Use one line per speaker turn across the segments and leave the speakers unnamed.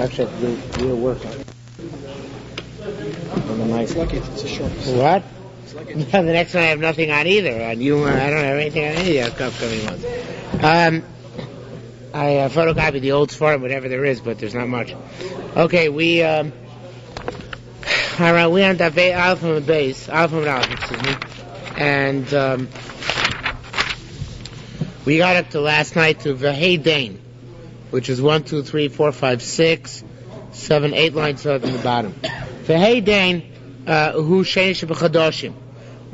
actually have to do real work on it.
It's lucky it's a short.
What? The next one I have nothing on either. On you, I don't have anything on any of the upcoming ones. I photocopied the old Sfarim, whatever there is, but there's not much. Okay, we on Dafei Alpha and Base, excuse me, and we got up to last night to Vahei Dain, which is 1, 2, 3, 4, 5, 6, 7, 8 lines up in the bottom. Vahei Dain hu shein shebechadoshim.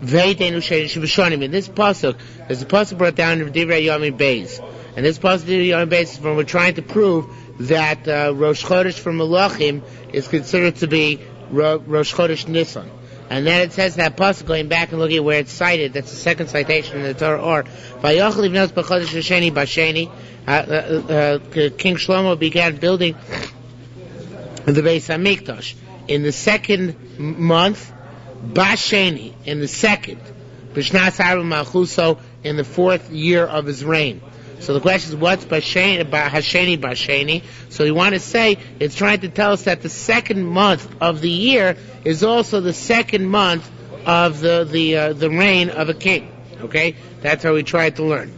Vahei Dain hu shein shebeshonim. In this pasuk, there's a pasuk brought down in Divrei Yomi Beis. And this positive on basis when we're trying to prove that Rosh Chodesh for Malachim is considered to be Rosh Chodesh Nisan. And then it says that pasuk, going back and looking at where it's cited, that's the second citation in the Torah, or Vayachal Livnos b'Chodesh Hasheni Basheni, King Shlomo began building the Beis HaMikdash in the second month, Basheni, in the second, B'Shnas Arba Malchuso, in the 4th year of his reign. So the question is, what's Hasheni? So we want to say, it's trying to tell us that the second month of the year is also the second month of the reign of a king. Okay? That's how we try to learn.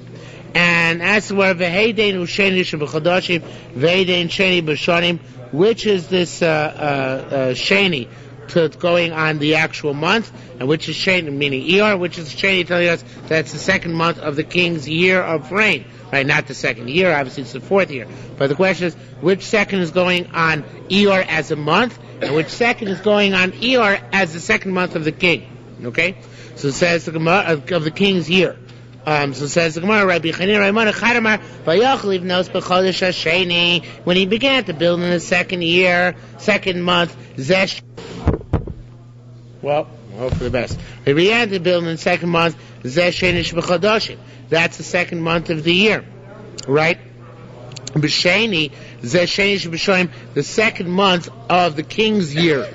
And as to where V'heidein Usheni Shebechadashim, V'heidein Sheni B'Shonim, which is this Sheni to going on the actual month, and which is Sheni, meaning Iyar, which is Sheni telling us that's the second month of the king's year of reign. Right, not the second year, obviously it's the 4th year. But the question is, which second is going on Iyar as a month, and which second is going on Iyar as the second month of the king. Okay? So it says the Gemara of the king's year. So it says the Gemara, Rabbi Chanina Raimon Chadamar Vayachliv Nos B'Chodesh Hasheni, when he began to build in the second month, Zesh. Well, hope for the best. He began to build in the second month, Zesh Shenish B'Chodoshim. That's the second month of the year, right? B'Sheni, Zesh Shenish B'Shoim, the second month of the king's year,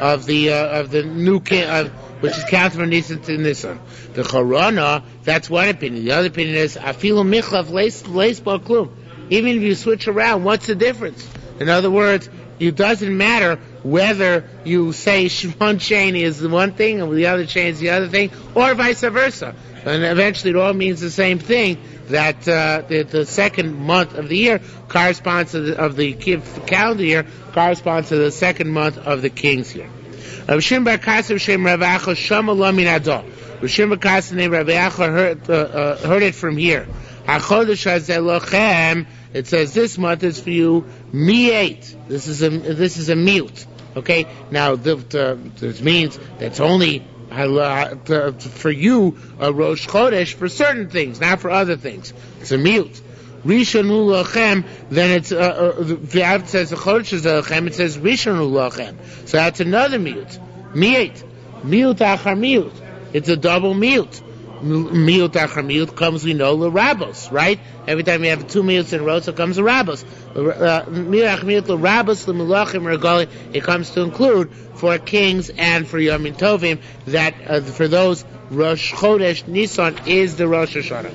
of the new king, which is counted from Nisan to Nisan. The Charana, that's one opinion. The other opinion is Afilu Michlav Leis Klum. Even if you switch around, what's the difference? In other words, it doesn't matter whether you say Shimon Sheni is the one thing and the other Sheni is the other thing, or vice versa. And eventually it all means the same thing, that the second month of the year corresponds to the calendar year, corresponds to the second month of the king's year. Rav Shimon bar Kassim Shem Rav Acha Shama Lo Min Ado. Rav Shimon bar Kassim named Rav Acha heard it from here. HaChodesh Hazeh Lochem. It says this month is for you Mi-8. This is a mute. Okay. Now this means that's only for you a Rosh Chodesh for certain things, not for other things. It's a mute. Rishonu Lochem. Then it's it says the Chodesh is Lochem. It says Rishonu Lochem. So that's another mute. Mi-8. Mute achar mute. It's a double mute. Miyut achar miyut comes, we know, l'rabos, right? Every time you have 2 miyuts in a row, so comes a rabos. Miyut achar miyut l'rabos l'melachim regali. It comes to include for kings and for Yomim Tovim, that for those Rosh Chodesh Nisan is the Rosh HaShanah.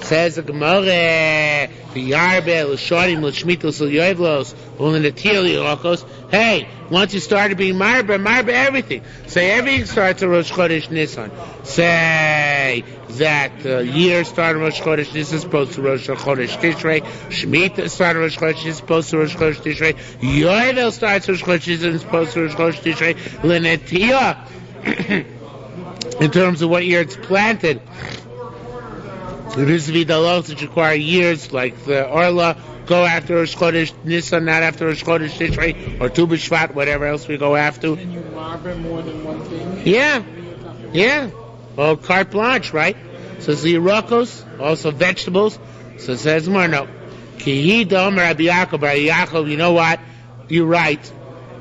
Says the Gemara, v'yarbe l'shonim l'shmitos l'yoyvlos u'l'netil l'yokos. Hey, once you started being marbe everything. Say everything starts at Rosh Chodesh Nisan. Say that year started Rosh Chodesh Nisan, supposed to Rosh Chodesh Tishrei. Shemitah started Rosh Chodesh Nisan, supposed to Rosh Chodesh Tishrei. Yovel starts Rosh Chodesh Nisan, supposed to Rosh Chodesh Tishrei. L'netia, in terms of what year it's planted. There is vidalos which require years, like the Orla, go after Rosh Chodesh Nisan, not after Rosh Chodesh Tishrei, or Tu B'Shvat, whatever else we go after.
And you marber more than one thing?
Yeah. Well, carte blanche, right? So it's the Yerakos, also vegetables. So it says more, no. Ki Yidom Rabbi Yaakov, you know what? You're right.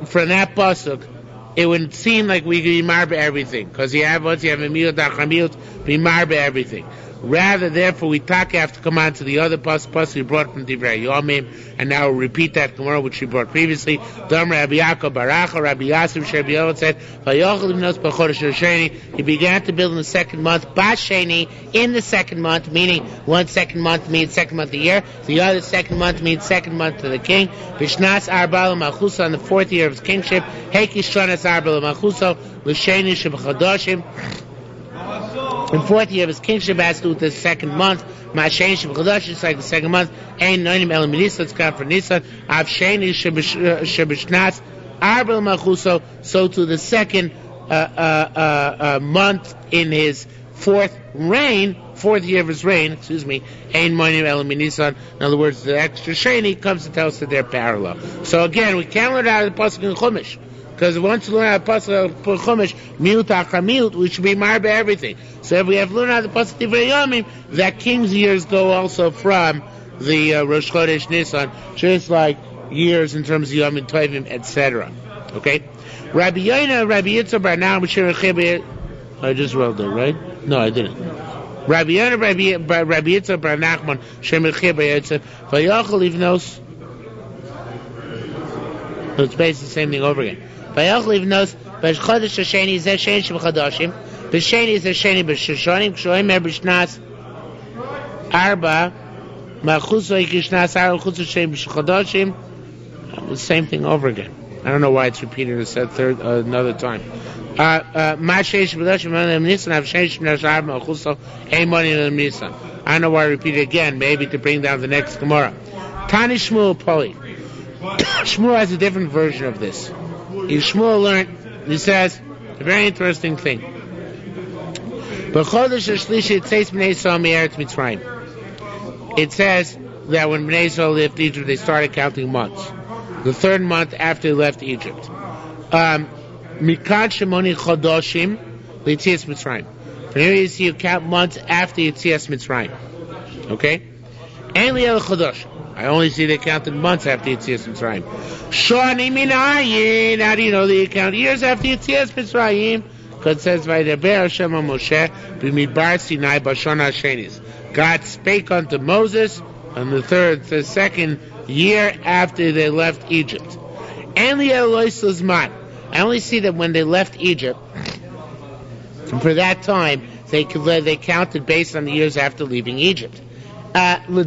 For that pasuk, it would seem like we could marber everything. Because once you have a miyut achar miyut, we marber everything. Rather, therefore, we have to come on to the other pasuk we brought from Divrei Yomim, and now we'll repeat that Gemara which we brought previously. Dam Rabbi Yaakov Baracha, Rabbi Yasif Sher B'Yod said, "Vayochel Livnos b'Chodesh Sheni." He began to build in the second month, Basheni, in the second month, meaning one second month means second month of the year. The other second month means second month of the king. Bishnas Arbal Malchusa, on the fourth year of his kingship. Hekish Shanas Arbal Malchusa l'Sheni Shebchadoshim. In fourth year of his kingship has to do with the second month. Ma'ashen Shebchadosh, it's like the second month. Ein Noinim Elam Nisan, it's come from Nisan. Av Sheni Shebishnas Arbel Malchuso, so to the second month in his fourth year of his reign, Ein Noinim Elam Nisan. In other words, the extra Sheni comes to tell us that they're parallel. So again, we can't learn out of the pasuk in Chumash. Because once you learn how to pasuk Chumash, miut achar miut, we should be marbe everything. So if we have learned how to pasuk Divrei Yomim, that king's years go also from the Rosh Chodesh Nisan, just like years in terms of Yomim Tovim, etc. Okay? Rabbi Yoina, Rabbi Yitzchak Bar Nachman Shir Chibir. I just wrote that, right? No, I didn't. Rabbi Yoina, Rabbi Yitzchak Bar Nachman Shir Chibir Yitzchak Vayachol Livnos. So it's basically the same thing over again. Vayachol Livnos B'Chodesh Hasheni Zeh Sheni Shebchadoshim. B'Sheni Zeh Sheni B'Shoshonim Kshoimer B'Shnas Arba Malchuso Ikishnas Arba Malchuso Sheni B'Chadoshim. The same thing over again. I don't know why it's repeated another time. I don't know why I repeat it again. Maybe to bring down the next Gemara. Tani Shmuel Poli. Shmuel has a different version of this. Shmuel learned. He says a very interesting thing. It says that when Bnei Yisrael left Egypt, they started counting months. The third month after they left Egypt. Mikan Shemoni Chodoshim L'Yitzias Mitzrayim. From here you see you count months after Yitzias Mitzrayim. Okay? And Liel Chodosh. I only see they counted months after Yitzias Mitzrayim. Shani Minayin. How do you know that you count years after Yitzias Mitzrayim? Because it says, Vaydaber Hashem Moshe b'midbar Sinai b'shana hashenis. God spake unto Moses on the second year after they left Egypt. I only see that when they left Egypt, for that time, they counted based on the years after leaving Egypt. How do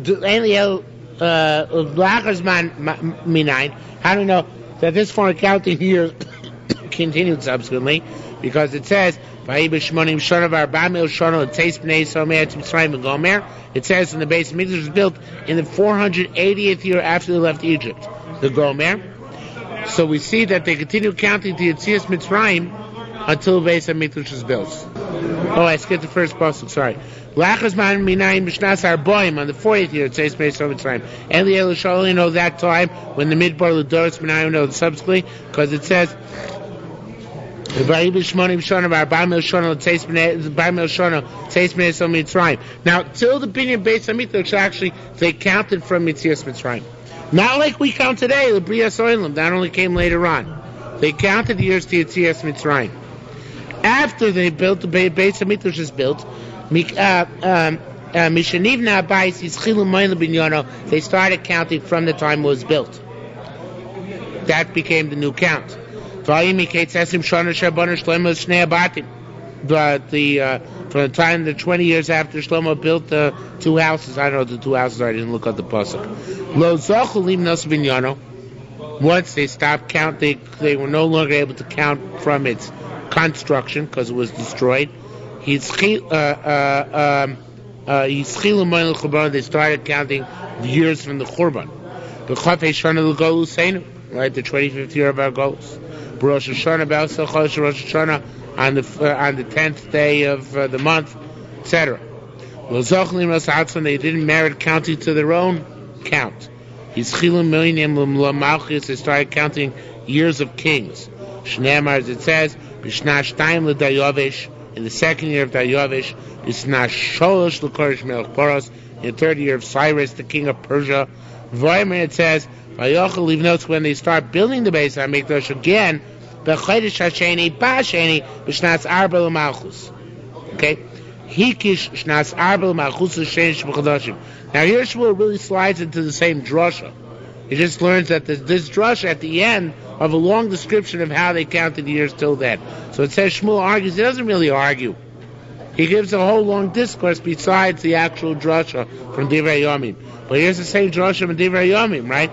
we know that this form of counting years continued subsequently? Because it says, it says when the base of Mikdash was built in the 480th year after they left Egypt, the Gomer. So we see that they continued counting to Yetzias Mitzrayim until the base of Mikdash was built. Oh, I skipped the first pasuk, sorry. On the 40th year, it says base of Mitzrayim. And the Yerushalmi know that time when the Midbar L'Doros Minayim know subsequently, because it says now, till the Binyan Beis Hamikdash, actually, they counted from Yetzias Mitzrayim. Not like we count today, the Brias Oilam, that only came later on. They counted the years to Yetzias Mitzrayim. After they built, the Beis Hamikdash is built, they started counting from the time it was built. That became the new count. From the time, the 20 years after Shlomo built the two houses, I don't know what the two houses are, I didn't look at the pasuk. Once they stopped counting, they were no longer able to count from its construction because it was destroyed. They started counting the years from the Churban. Right, the 25th year of our goals. Rosh HaShanah, Rosh HaShanah on the 10th day of the month, etc. They didn't merit counting to their own count. They started counting years of kings. Shneimar, as it says, in the second year of Dayavish, in the third year of Cyrus, the king of Persia. It says, when they start building the Beis HaMikdash again, okay, Hikish shnas arbel ma'chusa sheinish b'chadashim. Now here Shmuel really slides into the same drasha. He just learns that this drasha at the end of a long description of how they counted the years till then. So it says Shmuel argues. He doesn't really argue. He gives a whole long discourse besides the actual drasha from Divrei Yomim. But here's the same drasha from Divrei Yomim, right?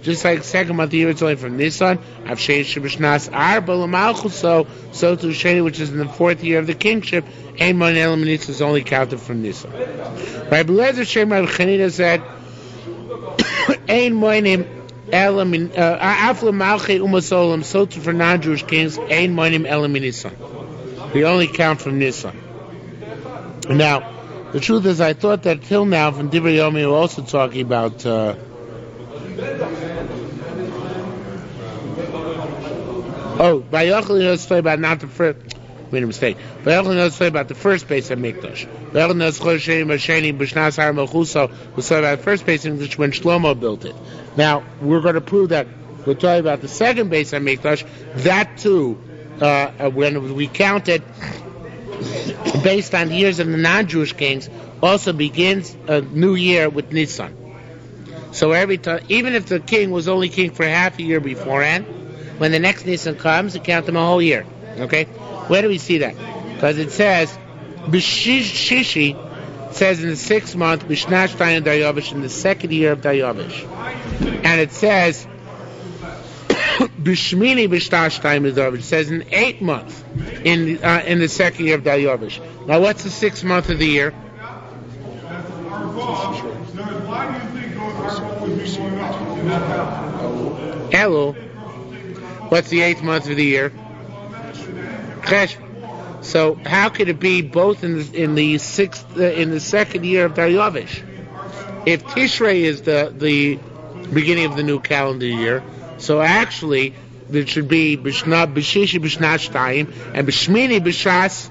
Just like second month of the year, it's only from Nisan. So to Sheni, which is in the fourth year of the kingship, Ein Mon Elam Nisa is only counted from Nisan. Rabbi Lezer Shem Rabbi Chanina said, Ein Moinim Elam Afla Malchei Umasolam. So to for non-Jewish kings, Ein Moinim Elam Nisan. We only count from Nisan. Now, the truth is, I thought that till now, from Divrei Yomi, we were also talking about Vayachal knows about not the first. Made a mistake. Vayachal knows about the first base of Mikdash. Vayachal knows B'shnas Har Melchuso was about the first base in which when Shlomo built it. Now we're going to prove that we're talking about the second base of Mikdash. That too, when we counted based on the years of the non-Jewish kings, also begins a new year with Nisan. So every time, even if the king was only king for half a year beforehand, when the next Nisan comes, you count them a whole year. Okay? Where do we see that? Because it says, B'shishi, says in the 6th month, B'shnash Tayim Daryavish, in the second year of Daryavish. And it says, B'shmini B'shnash Tayim Daryavish, it says in the 8th month, in the second year of Daryavish. Now what's the 6th month of the year? Elul. What's the 8th month of the year? Chesh. So how could it be both in the second year of Daryavish? If Tishrei is the beginning of the new calendar year, so actually there should be B'shna B'shishi B'shnash Tayim and B'shmini B'shas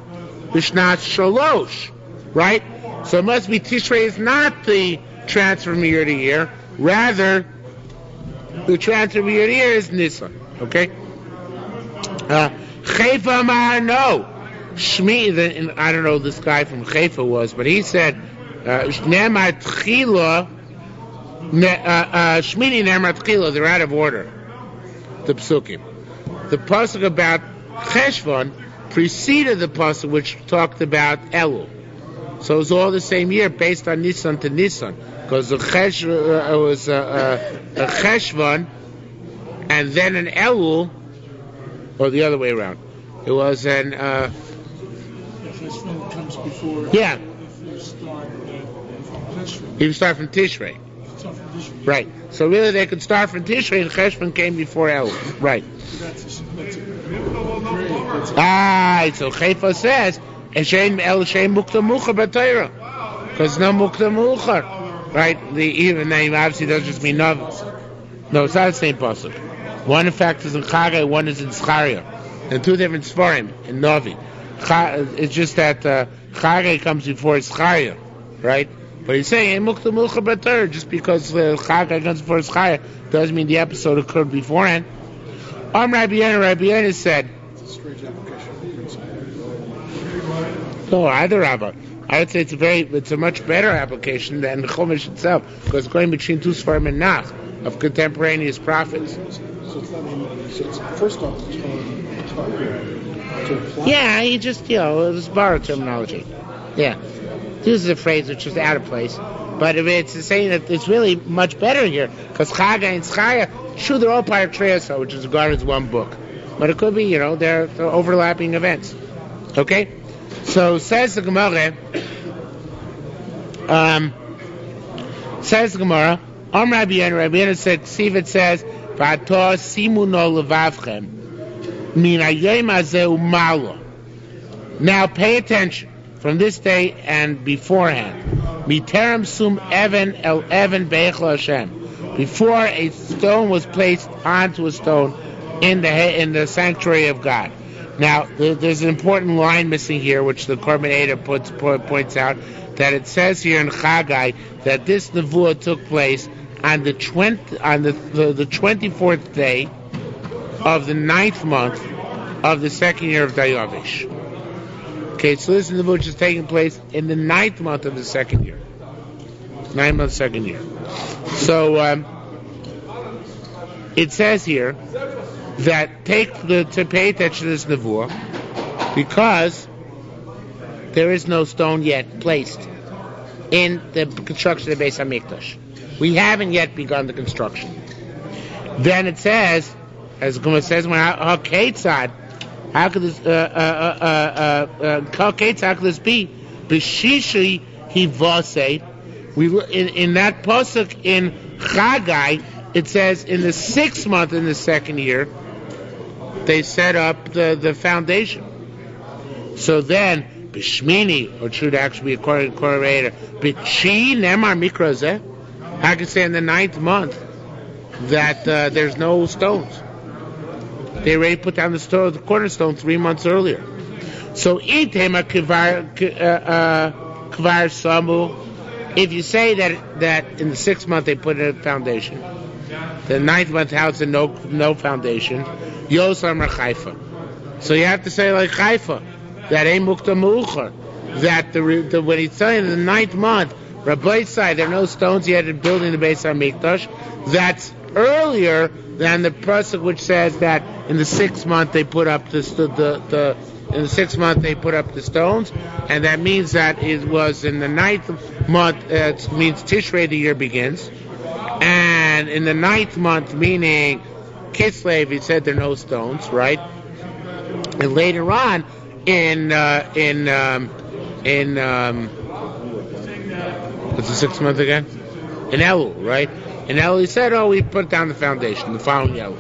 B'shnash Shalosh, right? So it must be Tishrei is not the transfer from year to year, rather the transfer from year to year is Nisan. Okay? Chayfa Amar, no. Shmi, I don't know who this guy from Chayfa was, but he said, Nemar Tchila, Shmini Nemar Tchila, they're out of order. The Psukim. The pasuk about Cheshvan preceded the pasuk which talked about Elul. So it's all the same year, based on Nisan to Nisan, because the was a Cheshvan, and then an Elul, or the other way around. It was an
Cheshvan comes before.
Yeah.
If you start from
If
Tishrei.
you start from Tishrei. Right. So really they could start from Tishrei, and Cheshvan came before Elul. Right. So Chayfa says, Eshein El Shein Mukta Mucha B'Torah, because no Mukta Mucha, right? The even name obviously doesn't just mean Navi. No, it's not the same pasuk. One in fact is in Chagai, one is in Zcharia, and two different Sfarim in Navi. It's just that Chagai comes before Zcharia, right? But he's saying Mukta Mucha B'Torah, just because Chagai comes before Zcharia doesn't mean the episode occurred beforehand. Rabbi Yerushalmi said. No, either Rabbi. I would say it's a much better application than the Chumash itself, because it's going between two Sfarim and Nach of contemporaneous prophets.
So it's first off, it's
yeah, he just, it was borrowed terminology. Yeah. This is a phrase which is out of place. But if it's saying that it's really much better here, because Chagai and Zchaya, sure, they're all part of Treasa, which is regarded as one book. But it could be, they're overlapping events. Okay? So says the Gemara, Rabbi Yerushalmi said, Sivat says, V'ato simuno levavchem, min hayom hazeh u'malo. Now pay attention, from this day and beforehand, miterem sum even el even beichel Hashem, before a stone was placed onto a stone in the sanctuary of God. Now, there's an important line missing here, which the Korban Eder points out, that it says here in Chagai that this nevuah took place on the 24th day of the 9th month of the 2nd year of Dayavish. Okay, so this is which is taking place in the 9th month of the 2nd year. 9th month, 2nd year. So it says here that to pay attention to this nevuah because there is no stone yet placed in the construction of Beis HaMikdash. We haven't yet begun the construction. Then it says, as the Gemara says, how could this be? B'shishi hivasei. In that pasuk in Chagai, it says in the 6th month in the 2nd year, they set up the foundation. So then, b'shmini, or it should actually be according to Korah, b'chi nemar mikrazeh. I could say in the 9th month that there's no stones. They already put down the cornerstone 3 months earlier. So itema kvar samu. If you say that in the 6th month they put in a foundation, the 9th month house and no foundation, yosam Haifa. So you have to say like Haifa, that ain't mukta mu'uchar. That when he's saying in the 9th month, Rabbi's side, there are no stones yet in building the Beis HaMikdash. That's earlier than the pasuk which says that in the 6th month they put up in the 6th month they put up the stones, and that means that it was in the 9th month. It means Tishrei, the year begins, and in the 9th month, meaning Kislev, he said there are no stones, right? And later on, in what's the 6th month again? In Elul, right? In Elul, he said, we put down the foundation, the following Elul.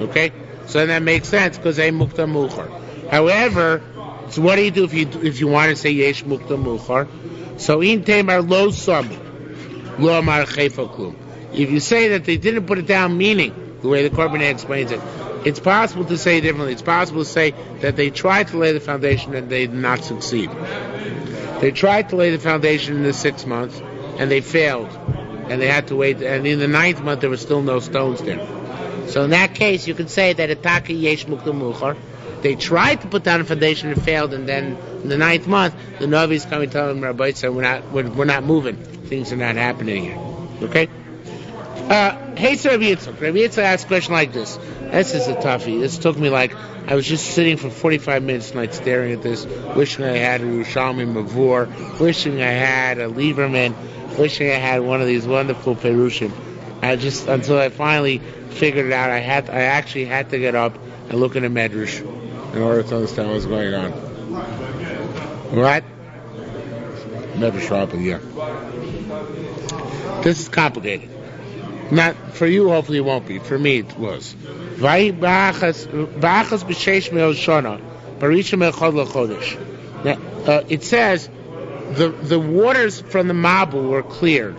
Okay? So then that makes sense, because they mukta muchar. However, so what do you do if you want to say yesh mukta muchar? So in temar lo samu, lo amar chayfa klum. If you say that they didn't put it down, meaning, the way the Korban explains it, it's possible to say differently. It's possible to say that they tried to lay the foundation and they did not succeed. They tried to lay the foundation in the 6th month, and they failed. And they had to wait, and in the 9th month there were still no stones there. So in that case, you can say that Ataka Yesh Mukta Muchar, they tried to put down a foundation and failed, and then in the 9th month, the Navi's coming to them, Rabbi said, we're not moving. Things are not happening here. Okay? Hey, Sir Rabbi Yitzchak. Rabbi Yitzchak asked a question like this. This is a toughie. This took me I was just sitting for 45 minutes tonight staring at this, wishing I had a Yerushalmi Mavur, wishing I had a Lieberman, wishing I had one of these wonderful Perushim. Until I finally figured it out, I actually had to get up and look at a Medrash in order to understand what's going on. What? Medrash Rabbah, yeah. This is complicated. Not for you, hopefully it won't be. For me, it was. Now, it says the waters from the Mabul were cleared,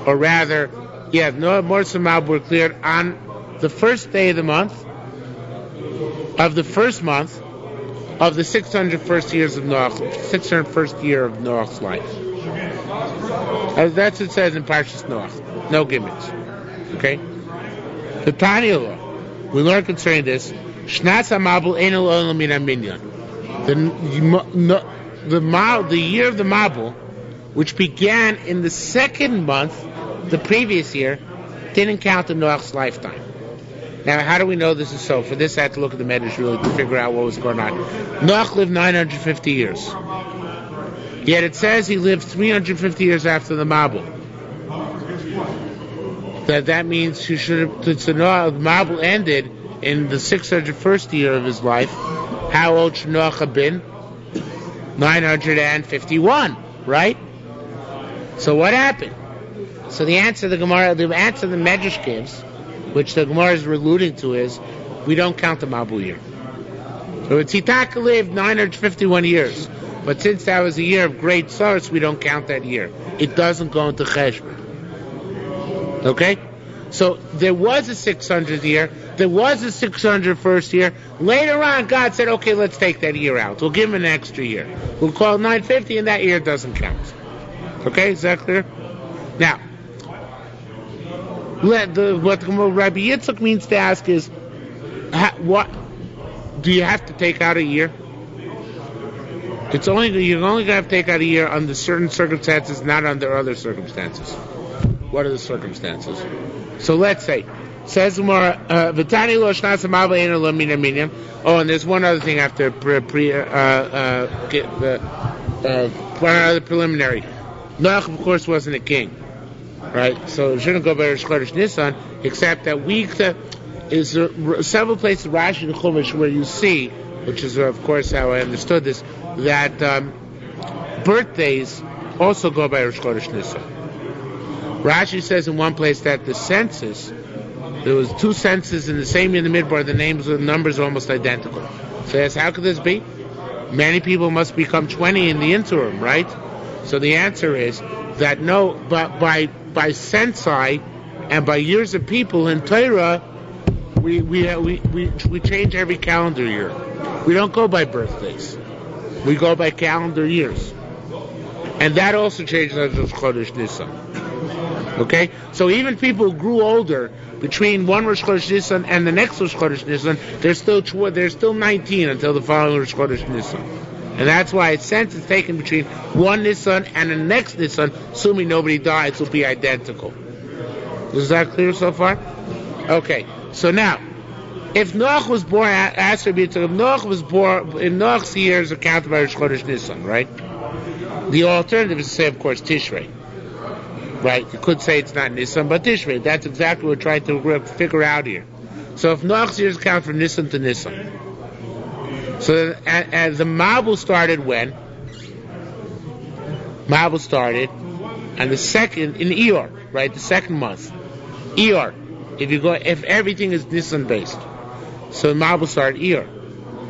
or rather, no more from Mabul were cleared on the first day of the month of the first month of the 601st years of Noach, 601st year of Noach's life. That's what it says in Parshas Noach. No gimmicks. Okay? The Tanya law, we learn concerning this. Shnas HaMabul ein lo min haminyan. The year of the Mabul, which began in the 2nd month, the previous year, didn't count in Noach's lifetime. Now, how do we know this is so? For this, I had to look at the Medrash really to figure out what was going on. Noach lived 950 years. Yet it says he lived 350 years after the Mabul. That means he should have. The Mabul ended in the 601st year of his life. How old should Noach have been? 951, right? So what happened? So the answer the Medrash gives, which the Gemara is alluding to, is we don't count the Mabul year. So Tzitaka lived 951 years, but since that was a year of great sorrows, we don't count that year. It doesn't go into Cheshbon. Okay? So there was a 600th year, there was a 601st year. Later on, God said, okay, let's take that year out. We'll give him an extra year. We'll call it 950, and that year doesn't count. Okay? Is that clear? Now, what Rabbi Yitzchak means to ask is, what do you have to take out a year? You're only going to have to take out a year under certain circumstances, not under other circumstances. What are the circumstances? So let's say, says Gemara, V'tani lo shnas ha'mabel eino lo min haminyan. Oh, and there's one other thing after one other preliminary. Noach, of course, wasn't a king, right? So it shouldn't go by Rosh Chodesh Nisan, except that is several places Rashi and Chumash where you see, which is of course how I understood this, that birthdays also go by Rosh Chodesh Nisan. Rashi says in one place that the census, there was 2 censuses in the same year in the Midbar, the numbers are almost identical. So yes, how could this be? Many people must become 20 in the interim, right? So the answer is that no, but by censi and by years of people in Torah, we change every calendar year. We don't go by birthdays. We go by calendar years. And that also changes as Rosh Chodesh Nisan. Okay? So even people who grew older between one Rosh Chodesh Nisan and the next Rosh Chodesh Nisan, they're still 19 until the following Rosh Chodesh Nisan. And that's why it's taken between one Nisan and the next Nisan, assuming nobody dies, will be identical. Is that clear so far? Okay. So now, if Noach was born, if Noach was born in Noach's years are counted by Rosh Chodesh Nisan, right? The alternative is to say, of course, Tishrei. Right? You could say it's not Nisan, but Tishrei. That's exactly what we're trying to figure out here. So if Noach's years count from Nisan to Nisan. So and the Mabul started when? Mabul started on the second, in Iyar, right? The second month. Iyar. If everything is Nisan based. So the Mabul started Iyar,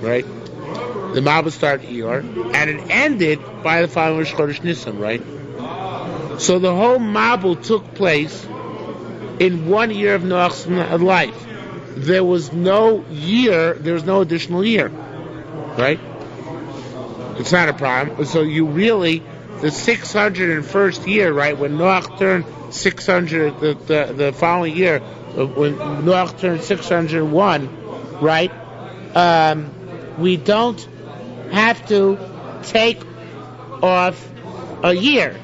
right? The Mabul started Iyar, and it ended by the following Rosh Chodesh Nisan, right? So the whole Mabul took place in 1 year of Noach's life. There was no additional year, right? It's not a problem. So you really, the 601st year, right, when Noach turned 600, the following year, when Noach turned 601, right, we don't have to take off a year.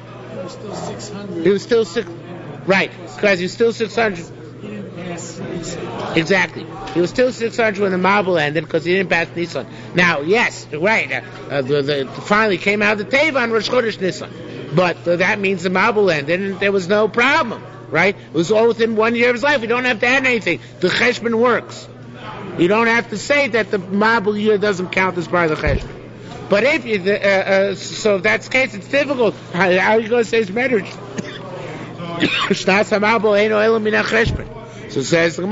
It was still 600. Right, because you're still 600. Exactly. He was still 600 when the Mabul ended because he didn't pass Nisan. Now, yes, right, finally came out the Teva on Rosh Chodesh Nisan. But that means the Mabul ended and there was no problem, right? It was all within 1 year of his life. You don't have to add anything. The Cheshbon works. You don't have to say that the Mabul year doesn't count as part of the Cheshbon. But if you, so if that's the case, it's difficult. How are you going to say it's marriage? So it says, you're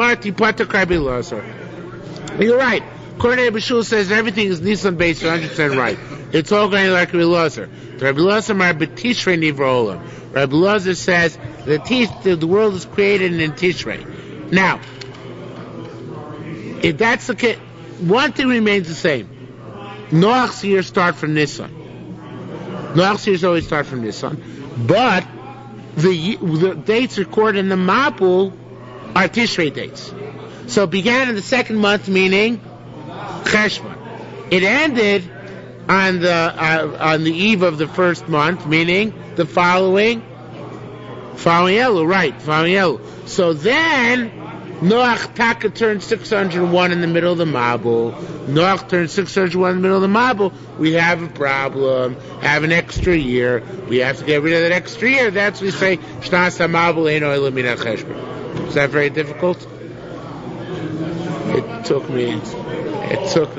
right. Kornei B'Shul says everything is Nisan based, 100% right. It's all going like Rabbi Elazar. Rabbi Elazar mar b'Tishrei nivra olam. Rabbi Elazar says the world is created in Tishrei. Now, if that's the case, one thing remains the same. Noach's years start from Nisan. Noach's years always start from Nisan, but the dates recorded in the Mabul are Tishrei dates. So it began in the second month, meaning Cheshvan. It ended on the eve of the first month, meaning the following Elul, right? Following Elul. So then Noach Taka turned 601 in the middle of the Mabul. Noach turned 601 in the middle of the Mabul. We have a problem. Have an extra year. We have to get rid of that extra year. That's what we say. Shnas HaMabul Eino Ela Min HaCheshbon. Is that very difficult? It took me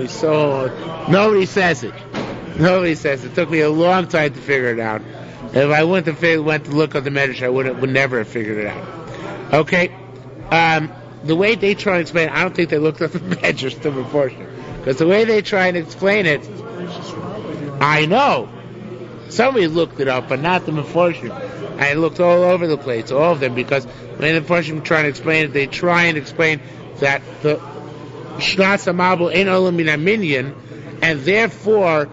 so. Nobody says it. It took me a long time to figure it out. If I went to look at the Medrash, I would never have figured it out. Okay. The way they try and explain it, I don't think they looked at the Medrash to proportion. Because the way they try and explain it, I know. Somebody looked it up, but not the Meforshim. I looked all over the place, all of them, because when the Meforshim try and explain it, they try and explain that the Shnas HaMabul Ein Olam Min HaMinyan, and therefore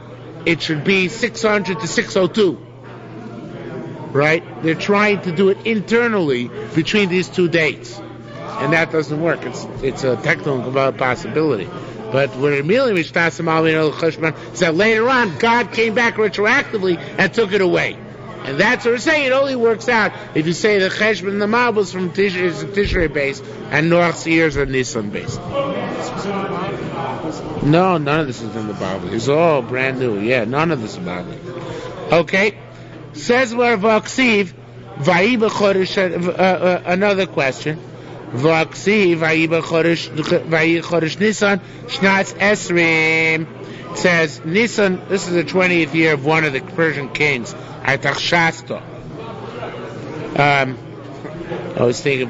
it should be 600 to 602. Right? They're trying to do it internally between these two dates. and that doesn't work. It's a technical possibility. But what immediately is that later on God came back retroactively and took it away. And that's what we're saying. It only works out if you say the Cheshbon and the Mabul is from Tishrei based and Noach's ears are Nisan based. No, none of this is in the Bible. It's all brand new. Yeah, none of this is about it. Okay. Says where Vaksiv, Vayiba Chodesh, another question. Vaksiv, Vayiba Chodesh Nisan, Shnatz Esrim. Says Nisan, this is the 20th year of one of the Persian kings, Artaxerxes. Always think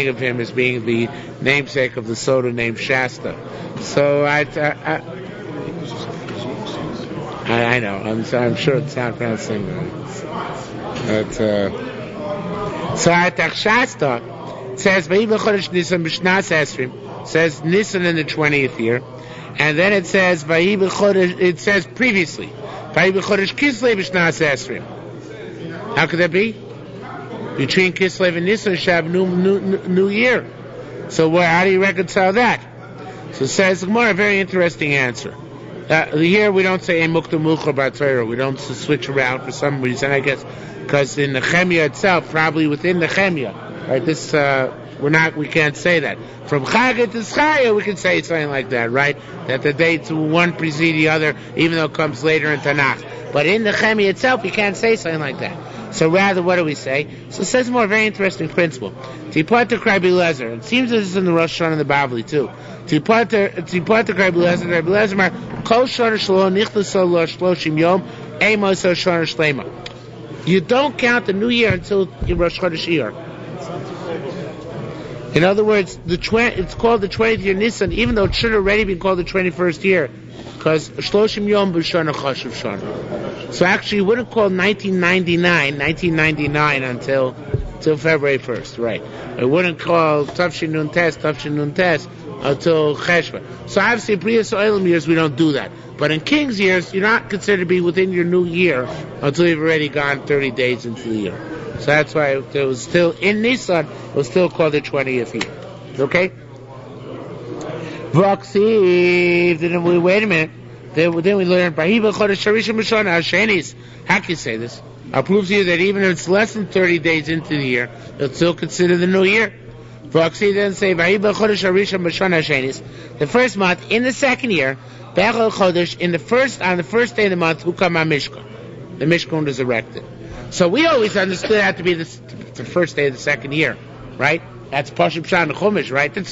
of him as being the namesake of the soda named Shasta. So I know. I'm sure it's not pronounced the same way. But so Artaxerxes says Vayiba Chodesh Nisan b'Shnas Esrim, says Nisan in the 20th year. And then it says Vayiba Chodesh. It says previously Vayiba Chodesh Kislev B'Shnas Esrim. How could that be? Between Kislev and Nisan, Shab new year. So how do you reconcile that? So it says the Gemara, a very interesting answer. Here we don't say Mukta Mucha B'Torah. We don't switch around for some reason. I guess because in the Chemia itself, probably within the Chemia, right? This. We can't say that. From Chagat to Schaya, we can say something like that, right? That the dates one precede the other, even though it comes later in Tanakh. But in the Chemi itself, you can't say something like that. So rather, what do we say? So it says more very interesting principle. Tipat to Rabbi Lezer. It seems that this is in the Rosh HaShanah and the Bavli too. Tipat to Rabbi Lezer. Rabbi Lezer mar Kol Shana Shlo Nichtaso Lo Shloshim Yom Amos Shana Shlema. You don't count the new year until your Rosh Chodesh Iyar. In other words, it's called the 20th year Nisan, even though it should have already been called the 21st year, because Shloshim Yom B'Shana Chashuv Shana. So actually, you wouldn't call 1999 until February 1st, right? It wouldn't call Tavshin Nun Tes until Cheshvan. So obviously, in previous Oilam years, we don't do that. But in King's years, you're not considered to be within your new year until you've already gone 30 days into the year. So that's why it was still in Nisan. It was still called the 20th year. Okay. Vaksiv. Then we wait a minute. Then we learn Bahiba Chodesh Harishon B'Shana Hashenis. How can you say this? I'll prove to you that even if it's less than 30 days into the year, it's still considered the new year. Vaksiv then say Bahiba Chodesh Harishon B'Shana Hashenis. The first month in the second year, Bechol Chodesh on the first day of the month, Hukam HaMishkan. The Mishkan was erected. So we always understood that to be the first day of the second year, right? That's Pashup Shan Chumash, right? That's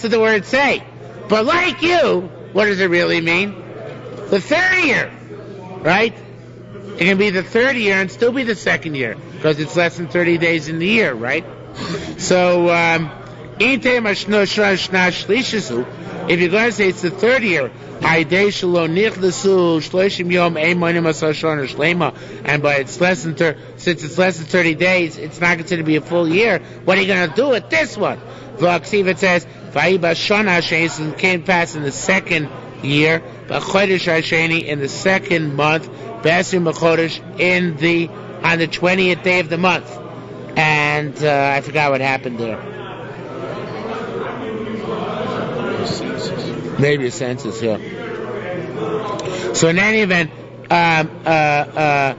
what the words say. But like you, what does it really mean? The third year, right? It can be the third year and still be the second year because it's less than 30 days in the year, right? So, if you're going to say it's the third year, and by it's less than since it's less than 30 days, it's not considered to be a full year. What are you going to do with this one? It says, it came past in the second year, in the second month, on the 20th day of the month. And I forgot what happened there. Maybe a census, yeah. So in any event, Va'is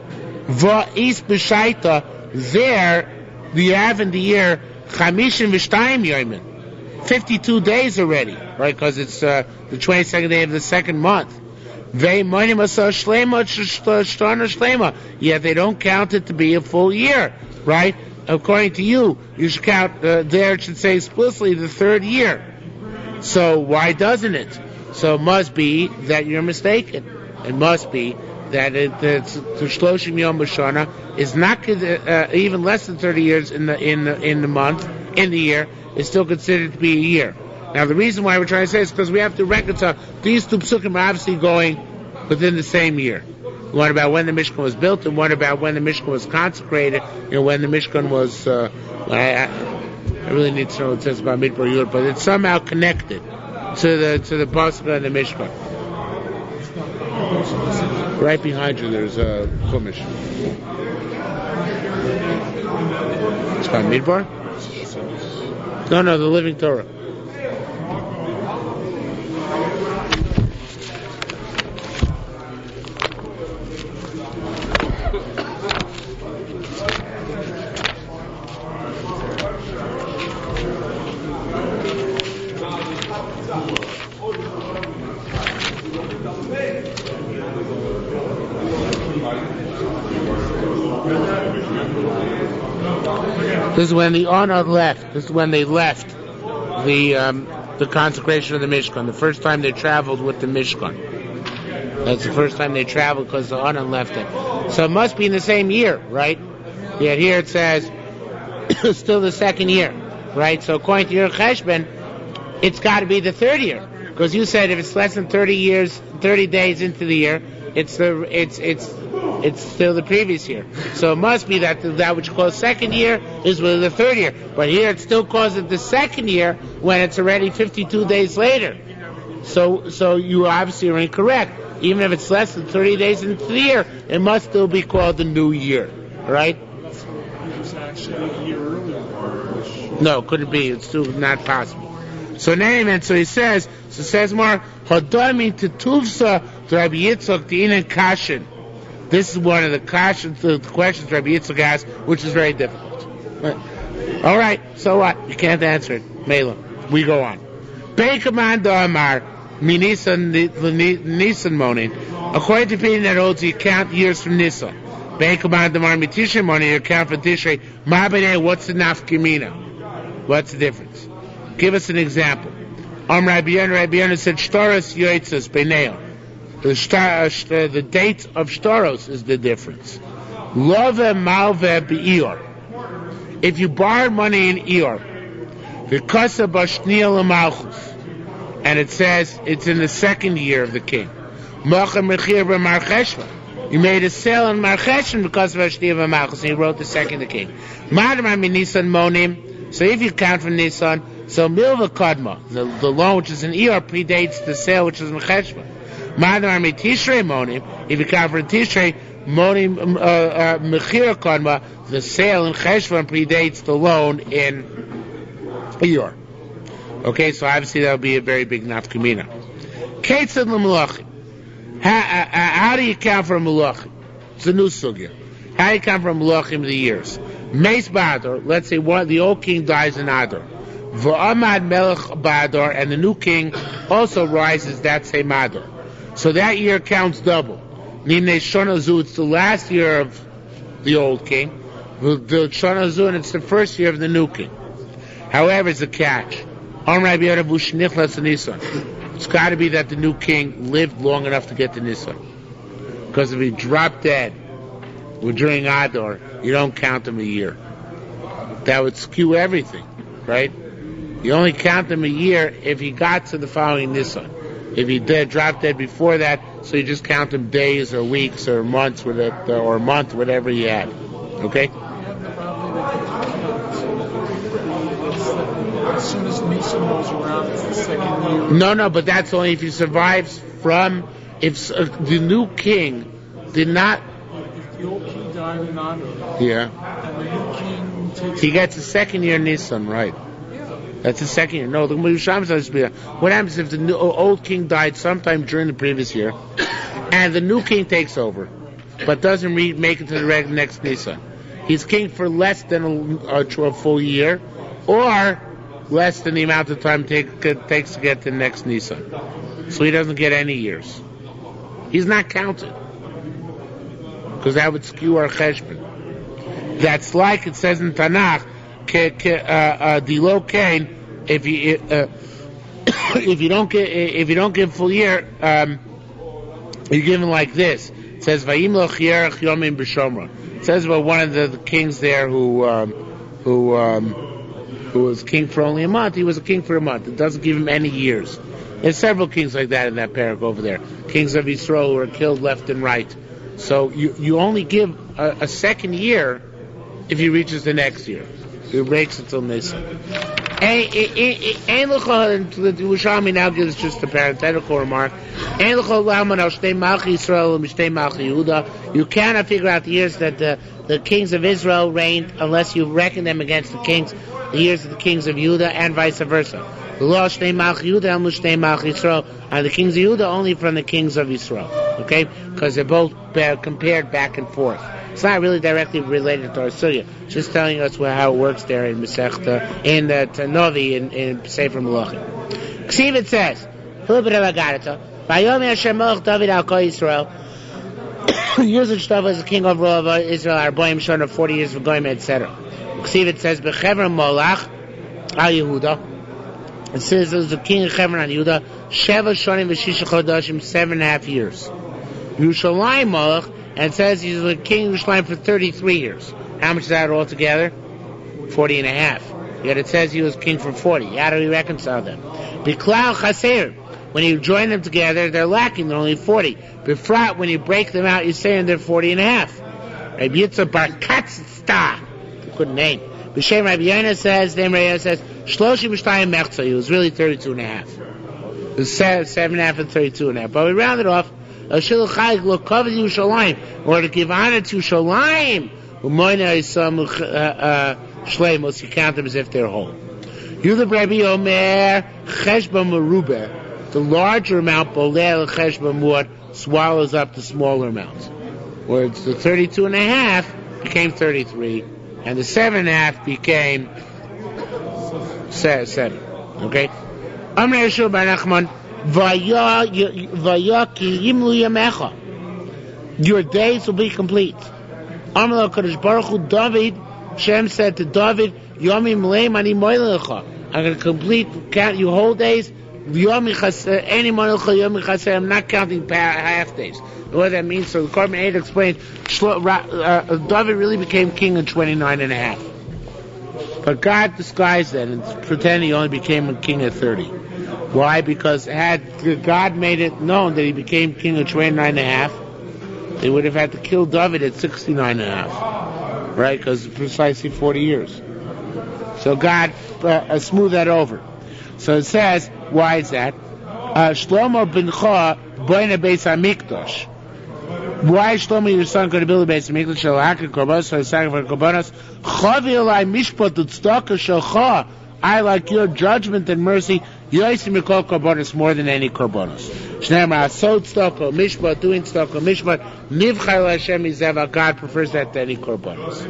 B'Shaita, there you have in the year Chamishim V'Shtayim Yoimin, 52 days already, right? Because it's the 22nd day of the second month. Yet they don't count it to be a full year, right? According to you, you should count there. It should say explicitly the third year. So why doesn't it? So it must be that you're mistaken. It must be that the Shloshim Yom B'Shana is not even less than 30 years in the month, in the year. It's still considered to be a year. Now the reason why we're trying to say is because we have to reconcile these two psukim are obviously going within the same year. One about when the Mishkan was built, and one about when the Mishkan was consecrated. When the Mishkan was. I really need to know what it says about Midbar Yud, but it's somehow connected to the pasuk and the Mishkan. Right behind you, there's a Chumash. It's about Midbar. No, the Living Torah. This is when the honor left. This is when they left the consecration of the Mishkan. The first time they traveled with the Mishkan. That's the first time they traveled because the honor left it. So it must be in the same year, right? Yet here it says still the second year, right? So according to your cheshbon, it's got to be the third year, because you said if it's less than 30 days into the year, it's still the previous year. So it must be that which calls second year is really the third year. But here it still calls it the second year when it's already 52 days later. So you obviously are incorrect. Even if it's less than 30 days into the year, it must still be called the new year, right?
It's actually a year earlier.
No, couldn't be. It's still not possible. So he says more, Hodami to Tuvsa to Rabbi Yitzchak Dinan Kashin. This is one of the questions Rabbi Yitzchak asked, which is very difficult. All right, so what? You can't answer it. Mela. We go on. Beikaman Damar Minisan Nisan Monin. According to opinion that holds, you count years from Nisan. Beikaman Damar Mitisha Monin, you count for Tishrei. Mabene, what's the nafkamina? What's the difference? Give us an example. Rabbi Yonah said, Shtaros Yoitzas Beineo. The date of Shtaros is the difference. Love Malve Be'ior. If you borrow money in Ior, the Kasa Bashniel Malchus, and it says it's in the second year of the king. You made a sale on Marcheshvan because of Ashniel Malchus, and he wrote the second the king. Nisan Monim. So if you count from Nisan, so Milva Kadma, the loan which is in Ior, predates the sale which is Mecheshvan. Madar mi Tishrei Monim, if you count for Tishrei, Monim Mechira Kadma, the sale in Cheshvan predates the loan in Ior. Okay, so obviously that would be a very big nafkamina. Ketzad l'melachim. How do you count for a melachim? It's a new sugya. How do you count for a melachim the years? Meis Bador, let's say the old king dies in Adar. V'amad melech Bador, and the new king also rises that same Adar. So that year counts double. Nimnei Shonazu, it's the last year of the old king. The Shonazu, and it's the first year of the new king. However, it's a catch. It's got to be that the new king lived long enough to get to Nisan. Because if he dropped dead during Adar, you don't count him a year. That would skew everything, right? You only count him a year if he got to the following Nisan. If he dropped dead before that, so you just count him days or weeks or months with it, or a month, whatever he had. Okay?
As soon as Nisan rolls around, it's the second year.
No, but that's only if he survives from, if the new king did not.
If the old king died in Adar,
yeah,
and the new king takes.
He gets a second year Nisan, right? That's the second year. No, the Yerushalmi says what happens if the old king died sometime during the previous year, and the new king takes over, but doesn't make it to the next Nisan? He's king for less than a full year, or less than the amount of time it takes to get to the next Nisan. So he doesn't get any years. He's not counted, because that would skew our cheshbon. That's like it says in Tanakh, Dilo Kain, if you don't give full year, you're given like this. It says Vayimloch Yerach Yomim B'Shomra. It says about one of the kings there who was king for only a month. He was a king for a month. It doesn't give him any years. There's several kings like that in that parak over there. Kings of Yisrael who were killed left and right. So you only give a second year if he reaches the next year. He breaks it till Nisan. Yerushalmi now gives just a parenthetical remark. You cannot figure out the years that the kings of Israel reigned unless you reckon them against the years of the kings of Judah, and vice versa. And the kings of Judah only from the kings of Israel. Okay? Because they're both compared back and forth. It's not really directly related to our sugya. Just telling us how it works there in Masechta, in the Tanovi, in Sefer Melachim. Ksiv it says, a little bit of Agarata. Vayom Hashem Melech David al Kol Yisrael. Years of Shtava as a king over all of Israel, Arboim Shana, 40 years of Goyim, etc. Ksiv it says, Bechevron Molach al Yehuda. It says there was a king of Hebron on Yehuda, Sheva Shonim V'Shisha Chodashim, 7.5 years. Yerushalmi Molech, and it says he's the king of Yerushalayim for 33 years. How much is that altogether? 40 and a half. Yet it says he was king for 40. How do we reconcile them? Biklau Chaser. When you join them together, they're lacking. They're only 40. Befrat, when you break them out, you're saying they're 40 and a half. Rabbi Yitzhak Bar Katzta. Good name. B'Shem Rabbi Yonah says, Shloshim Shtayim Mechza. He was really 32 and a half. It was 7.5 and 32 and a half. But we rounded off. Or to give honor to Shalayim. Shlemos, you count them as if they're whole. Yudah Rabbi Omer Cheshba Merubah. The larger amount, Bolel Cheshba Muad, swallows up the smaller amounts. Where it's the 32 and a half became 33, and the 7.5 became 7. Okay? Amr Yeshua Bar Nachman. Your days will be complete. Amar Kadosh Baruch Hu David. Shem said to David, "Yomim leim ani moilecha." I'm going to complete count you whole days. Yomi chaser any moilecha yomi chaser. I'm not counting half days. What that means? So the Korban 8 explains. David really became king in 29 and a half. But God disguised that and pretended he only became a king at 30. Why? Because had God made it known that he became king at 29 and a half, they would have had to kill David at 69 and a half. Right? Because precisely 40 years. So God smoothed that over. So it says, why is that? Shlomo bincha boina beis hamikdash. Why is Shlomo your son going to build a beis hamikdash? Shalachik korbanos, so sacrifice korbanos. Chavi elai mishpat utzedakah shalcha. I, like your judgment and mercy, yosim mikol korbanos, more than any korbanos. Shneimar asod tzedakah mishpat, doing tzedakah mishpat, nivchai l'Hashem izeva. God prefers that to any korbanos.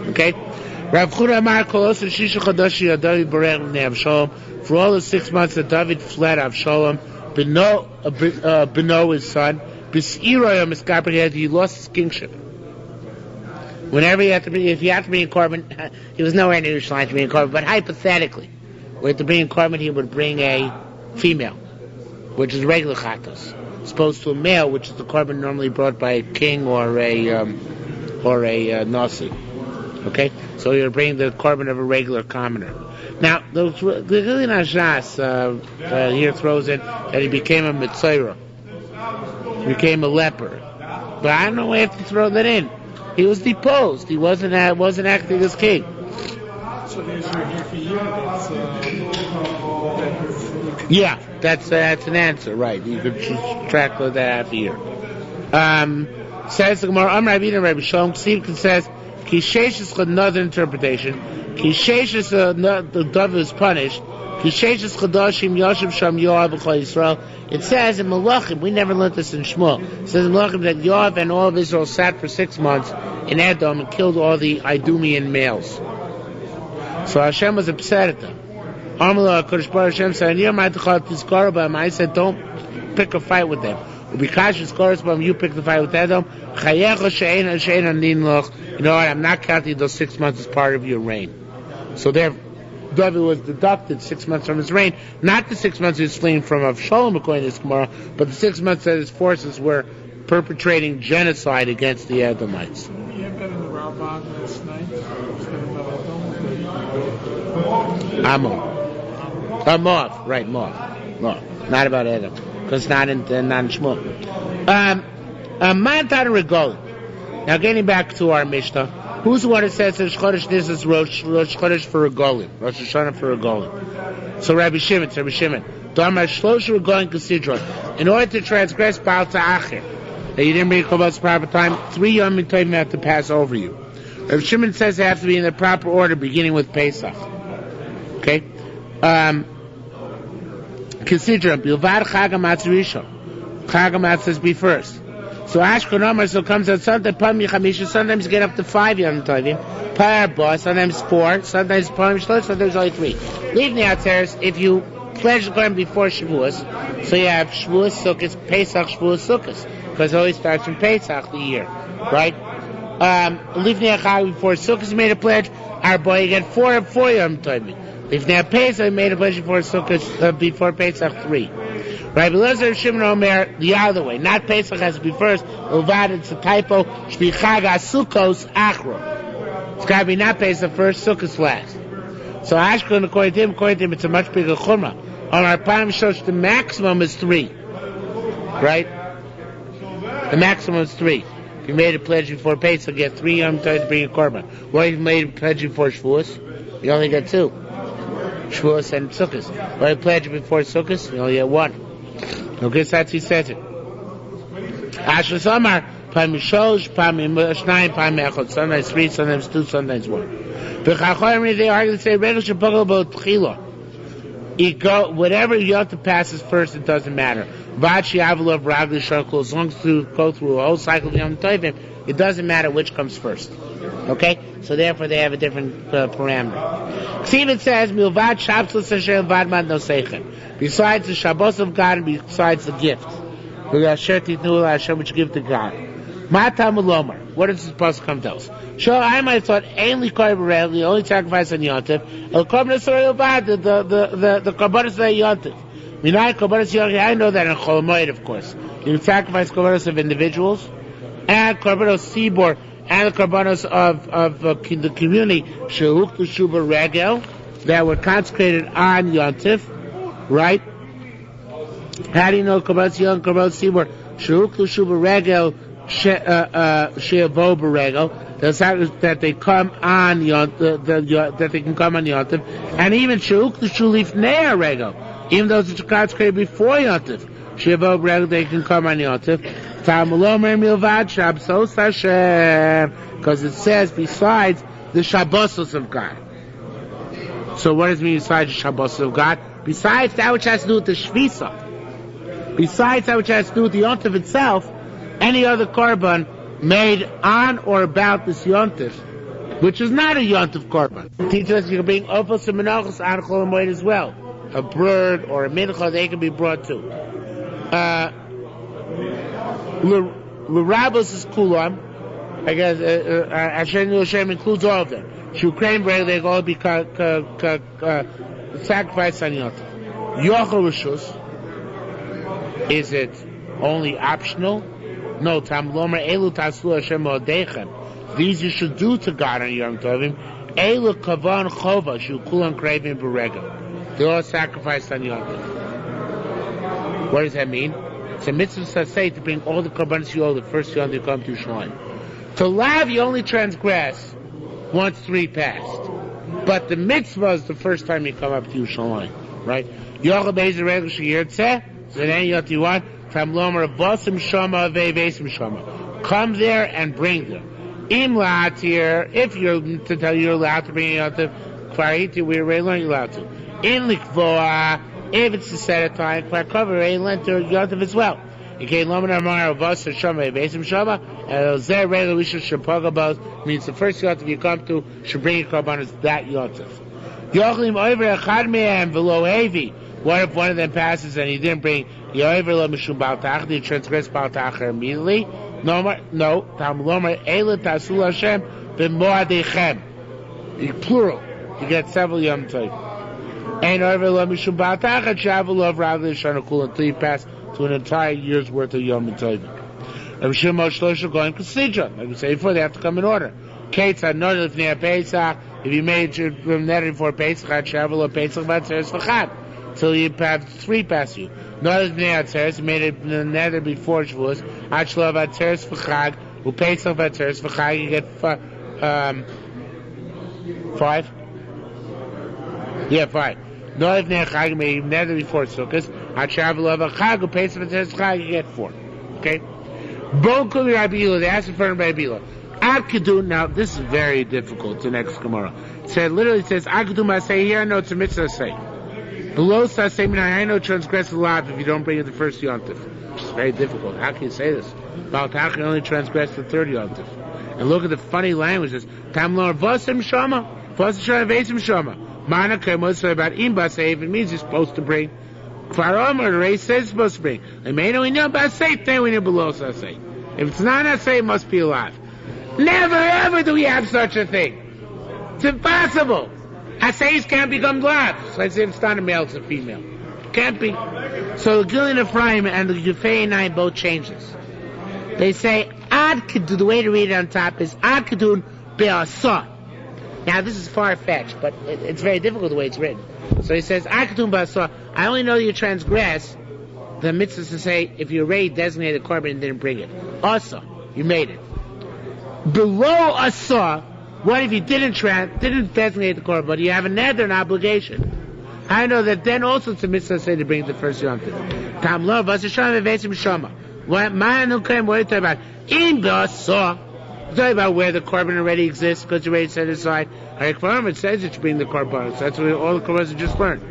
Okay. Rav Chura Amar Kolos Shisha Chadashi Adavi Berech Avshalom. For all the 6 months that David fled Avshalom, Beno his son, B'Siroyam Miskapri, he lost his kingship. Whenever he had to be, if he had to be in Korban, he was nowhere near Yerushalayim to be in Korban. But hypothetically, with to be in Korban, he would bring a female, which is regular chatos, as opposed to a male, which is the Korban normally brought by a king or a nasi. Okay, so you're bringing the Korban of a regular commoner. Now, the Vilna here throws in that he became a Mitzayra, became a leper. But I don't know why I have to throw that in. He was deposed. He wasn't acting as king.
So there's your half a year.
Yeah, that's an answer, right? You could track that half a year. Says the Gemara, Rabbi Shalom. Ksiv says, Kisheshis, another interpretation. Kisheshis, the dove is punished. Kisheshis chadashim yashiv sham Yoav b'chol Yisrael. It says in Malachim, we never learned this in Shmuel. It says in Malachim that Yoav and all of Israel sat for 6 months in Edom and killed all the Idumean males. So Hashem was upset at them. Amallah Kodesh Baruch Hashem said, I said, don't pick a fight with them. Because you pick the fight with Edom. You know what? I'm not counting those 6 months as part of your reign. So there, David was deducted 6 months from his reign. Not the 6 months he was fleeing from Avshalom, according to this Gemara, but the 6 months that his forces were perpetrating genocide against the Edomites.
You had that in the Ramban last night.
Moav, right, Moav. Not about Edom. Because it's not in Shmuel. Now getting back to our Mishnah, Who's the one that says Rosh Chodesh this is Rosh Chodesh for a Golim, Rosh HaShanah for a Golim? So Rabbi Shimon. Damar Shlosh Regolim Kasidron. In order to transgress Baal Ta'achir, that you didn't bring Korbanos proper time, 3 Yom Tovim have to pass over you. Rabbi Shimon says they have to be in the proper order, beginning with Pesach. Okay? Kasidron, Bilvad Chag HaMatzah Rishon. Chag HaMatzah says be first. So Ashkon Omer, so comes out Sunday, Pam Yichamisha, sometimes you get up to 5 Yom Tovim, Parabah, sometimes 4, sometimes Pam Shlosh, sometimes only 3. Leave the Atzeres, if you pledge the Korban before Shavuos, so you have Shavuos, Sukkot, Pesach, Shavuos, Sukkot, because it always starts from Pesach, the year, right? Leave the Achag before Sukkot, you made a pledge, Arba, you get 4 Yom Tovim. Leave the Pesach, you made a pledge before Sukkot, before Pesach, 3. Rabbi Elazar Shimon Omer the other way. Not Pesach has to be first. Uvad, it's a typo. Shbi Chag HaSukkos Achro. It's got to be not Pesach first, Sukkos last. So Ashkelon, according to him, it's a much bigger chumrah. On our Pam Shosh, the maximum is 3. Right? The maximum is 3. If you made a pledge before Pesach, you get 3 Yom Tov to bring a korban. What if you made a pledge before Shavuos? You only get 2. Shavuos and Sukkos. What if you pledge before Sukkos? You only get 1. Okay, so that's he says it. Ashras Omar, Pam Shosh, Pam Shnayim, Pam Echot. Sometimes 3, sometimes 2, sometimes 1. But Chachayim, they argue and say, Regel Shepogel Bo Tchila. You go, whatever you have to pass is first, it doesn't matter. Vachi Avalov Ragli Shakul, as long as you go through a whole cycle of Yom Tovim, it doesn't matter which comes first. Okay? So therefore they have a different parameter. Ksiv says, Milvad Shabsos Hashem Vadman No Seichem. Besides the Shabbos of God and besides the gift. Which you give to God. Mata Mulomar. What does this pasuk come to us? Sure, I might have thought, Ainli Korban, the only sacrifice on Yontif, El Korbanos Bad, the Korbanos of Yontif. Minai Korbanos Yontif, I know that in Cholamoid, of course. You sacrifice Korbanos of individuals, and Korbanos Sibor, and the Korbanos of the community, Shehuk L'Shuba Regel, that were consecrated on Yontif, right? How do you know Korbanos Yontif, Korbanos Sibor, Shehuk L'Shuba Regel, Sheavo Beregel, that they come on that they can come on Yontif, and even Sheuk the Shulif Nea Regel, even though it's consecrated before Yontif, Sheavo Beregel, they can come on Yontif. Tamulomer Milvad Shabbosos Hashem, because it says besides the Shabbosos of God. So what does it mean besides the Shabbosos of God? Besides that which has to do with the Shvisa, besides that which has to do with the Yontif itself, any other korban made on or about this yontif, which is not a yontif korban. Teaches us you can bring opos and menachos on Chol Hamoed as well. A bird or a mincha, they can be brought too. L'rabos is kulam. I guess Hashem includes all of them. Shukrein bread, they all be sacrificed on yontif. Yochel rishus, is it only optional? No, Tam Lomer Elu Taslu Hashem Odechem. These you should do to God on Yom Tovim. Elu Kavan Chova Shu Kulan Kravim Berega. They all sacrificed on Yom Tov. What does that mean? It's a mitzvah say to bring all the korbanos you owe the first Yom you come to Yerushalmi. To lav you only transgress once 3 passed, but the mitzvah is the first time you come up to Yerushalmi, right? Yochel Bezer Regel Shiur Tzeh. So then you want. Come there and bring them. If you're to tell you're allowed to bring it to Kvariti, we're already allowed to. In Likvoa, if it's a set of time, Kvarkova, lent to Yotav as well. You can't Lomar Amar of us or Shama, Besim Shama, and Zer Rega Lisha Shapagabos means the first Yotav you come to should bring your Korban is that Yotav. Yochlim over Echad Me'am Velo Avi. What if one of them passes and he didn't bring Yoiver Mishum Baltach? Did he transgress Baltach immediately? No. Tamlomar Eila Tasul Hashem B'Moadechem. Plural. You get several Yom Tov. And Yoiver Mishum Baltach and Shavuot of Ragli Shanakul until you pass to an entire year's worth of Yom Tov. Rabbi Shimon Shlosh going Kasidra. Like we said before, they have to come in order. Kates had not if near Pesach. If you made your nether before Pesach, had Shavuot of Pesach, but Tzeres V'Chad. Till you have 3 pass you. Not as Bnei Atzeres, you made it nether before Shavuos. Achlo Atzeres V'Chag, U'Pesach Atzeres V'Chag, you get 5? Yeah, 5. No, if neither before Sukkot, I travel over Chag, who pays for the Chag, you get 4. Okay? Bon Kuli Rabbi Hila, they asked for Rabbi Hila. Akadu, now this is very difficult, the next Gemara. It literally says, Akadu Masay, here I know it's a mitzvah say. Below Sasay Minai, I know transgress a lot if you don't bring it the first Yontif. It's very difficult. How can you say this? About how can you only transgress the third Yontif? And look at the funny language. It says, Tam Lor Vasim Shama, Vasim Shama Vasim Shama. Mana Kemosay about Imbasay, if it means you're supposed to bring. Faram or the race says it's supposed to bring. They may know we know about Sasay, then we know below Sasay. If it's not Sasay, it must be alive. Never ever do we have such a thing. It's impossible. Asayis can't become live. So I say it's not a male, it's a female. Can't be. So the Gilin Ephraim and the Yufei and I both change this. They say Ad Kedun. The way to read it on top is Ad Kedun Be'asah. Now this is far-fetched, but it's very difficult the way it's written. So he says Ad Kedun Be'asah. I only know you transgress the mitzvah to say if you already designated a korban and didn't bring it. Asa, you made it. Below Asa, what if you didn't designate the korban, but you have a nether, an obligation? I know that then also it's a mitzvah say to bring the first Yom Tov. Tam lo v'asasham v'vesim shama. What man who came? What are you talking about? In B'asa. You're talking about where the korban already exists because you already set it aside. It says that you bring the korban. So that's what all the korbanos just learned.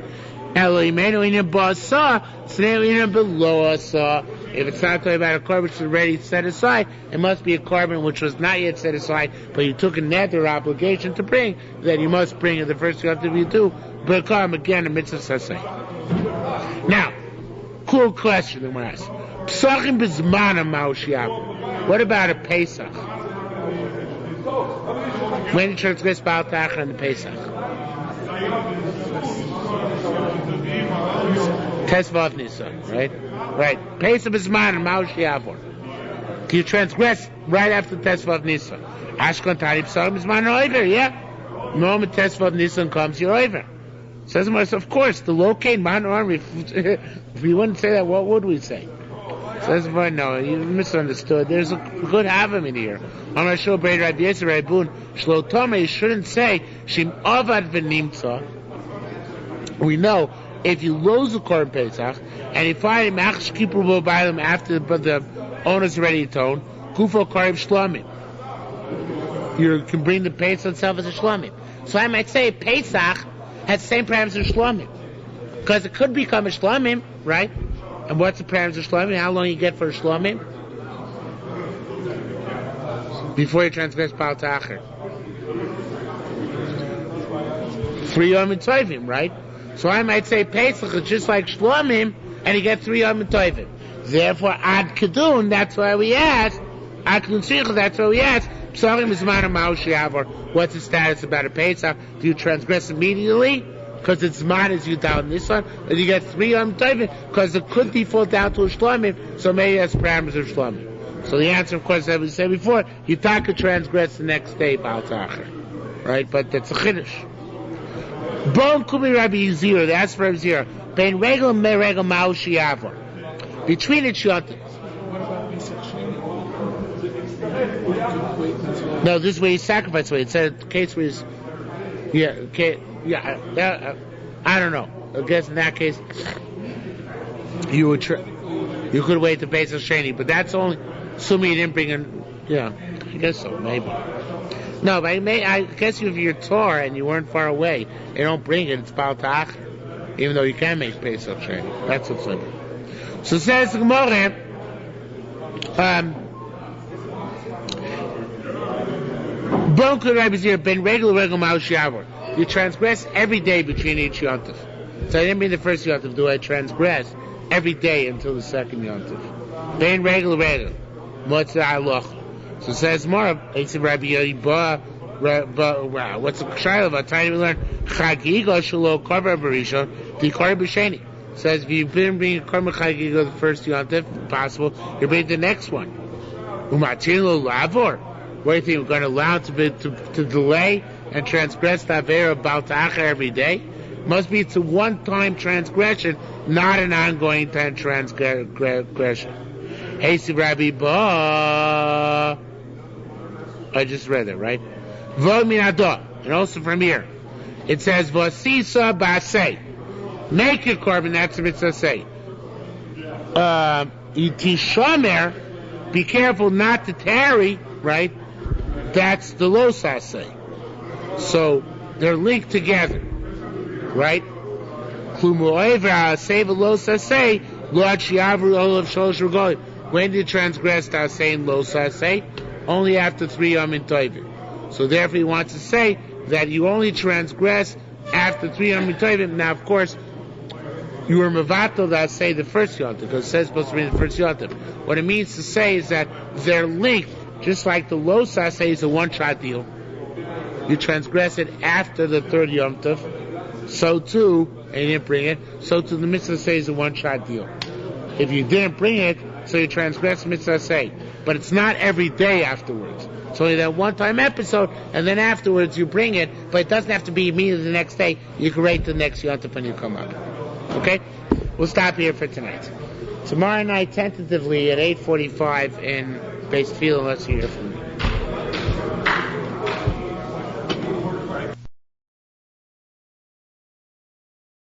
Elohimenu in B'asa, Snei in below Asa. If it's not talking about a korban which is already set aside, it must be a korban which was not yet set aside, but you took a nether obligation to bring, then you must bring it the first Yom Tov you do. But come again, a mitzvah saseh. Now, cool question that we're asked. Psachim b'zman ma'oshiav. What about a Pesach? When you transgress Baal Tachar and the Pesach? Tesvav Nisan, right? Right. Pesach b'zman ma'oshiav. You transgress right after Tesvav Nisan. Ashkan Tari Psachim b'zman over, yeah? The moment Tesvav Nisan comes, you're over. Says to myself, of course, the locate man army. If we wouldn't say that, what would we say? Says to myself, no, you misunderstood. There's a good havim in here. On my show, Brei Rabbi Yisrael Rabbun Shlo Tome, you shouldn't say Shim Avad V'Nimtza. We know if you lose the Korban Pesach and you find him Achsh Kippur B'Bailim after the owner's already atoned, Kufo Karib Shlomim. You can bring the Pesach itself as a Shlomim. So I might say Pesach has the same parameters as Shlomim. Because it could become a Shlomim, right? And what's the parameters of Shlomim? How long you get for a Shlomim? Before you transgress Baal Tachar. 3 Yom Tovim, right? So I might say Pesach is just like Shlomim, and you get 3 Yom Tovim. Therefore, Ad Kedun, that's why we ask. Ad Kedun Sicha, that's why we ask. Psachim is Zman Ma'oshiav, or what's the status about a Pesach? Do you transgress immediately? Because it's Zman as you down this one, and you get 3 Yom Tovim, because it could default down to a Shlomim, so maybe that's parameters of Shlomim. So the answer, of course, as we said before, you could transgress the next day, Baal Tachar. Right? But that's a Chiddush. Bon Kumi Rabbi Yizir, that's for Rabbi Yizir. Ben Regel Me Regel Ma'oshiav. Between it, Shyotim. No, this is where you sacrifice. It said the case was, I don't know. I guess in that case, you could wait to Pesach Sheni, but that's only assuming you didn't bring in. Yeah, I guess so, maybe. No, but I guess if you're Torah and you weren't far away, you don't bring it. It's Baal Tachar, even though you can make Pesach Sheni. That's what's like. So says the Gemara. You transgress every day between each yontif. So I didn't mean the first yontif. Do I transgress every day until the second yontif? Ben regel. What's the halacha? So it says more. What's the shayla about? Tiny we learn chagiga shelo karba barishon the karba b'sheni. Says if you didn't bring a karba chagiga the first yontif, possible you bring the next one. Umatin lo lavor. What do you think? We're going to allow to delay and transgress the Avera of Baal Tachar every day? Must be it's a one-time transgression, not an ongoing time transgression. Hey, Rabbi Ba. I just read it, right? Vod min ador, and also from here. It says, V'asisa ba'aseh. Make a korban, that's the mitzvah say. Tishomer, be careful not to tarry, right? That's the lo saseh. So, they're linked together, right? When did you transgress Taseh and Lo Saseh? Only after 3 Yom in Tovim. So therefore he wants to say that you only transgress after 3 Yom in Tovim. Now of course, you were Mavato that say the first Yom because it says supposed to be the first Yom. What it means to say is that they're linked, just like the Lo Saseh is a one-shot deal. You transgress it after the 3rd Yom Tov. So too, and you didn't bring it, so too the mitzvah say is a one-shot deal. If you didn't bring it, so you transgress mitzvah say. But it's not every day afterwards. It's only that one-time episode, and then afterwards you bring it, but it doesn't have to be immediately the next day. You can wait the next Yom Tov when you come up. Okay? We'll stop here for tonight. Tomorrow night, tentatively, at 8:45 in Base Field, unless you hear from me.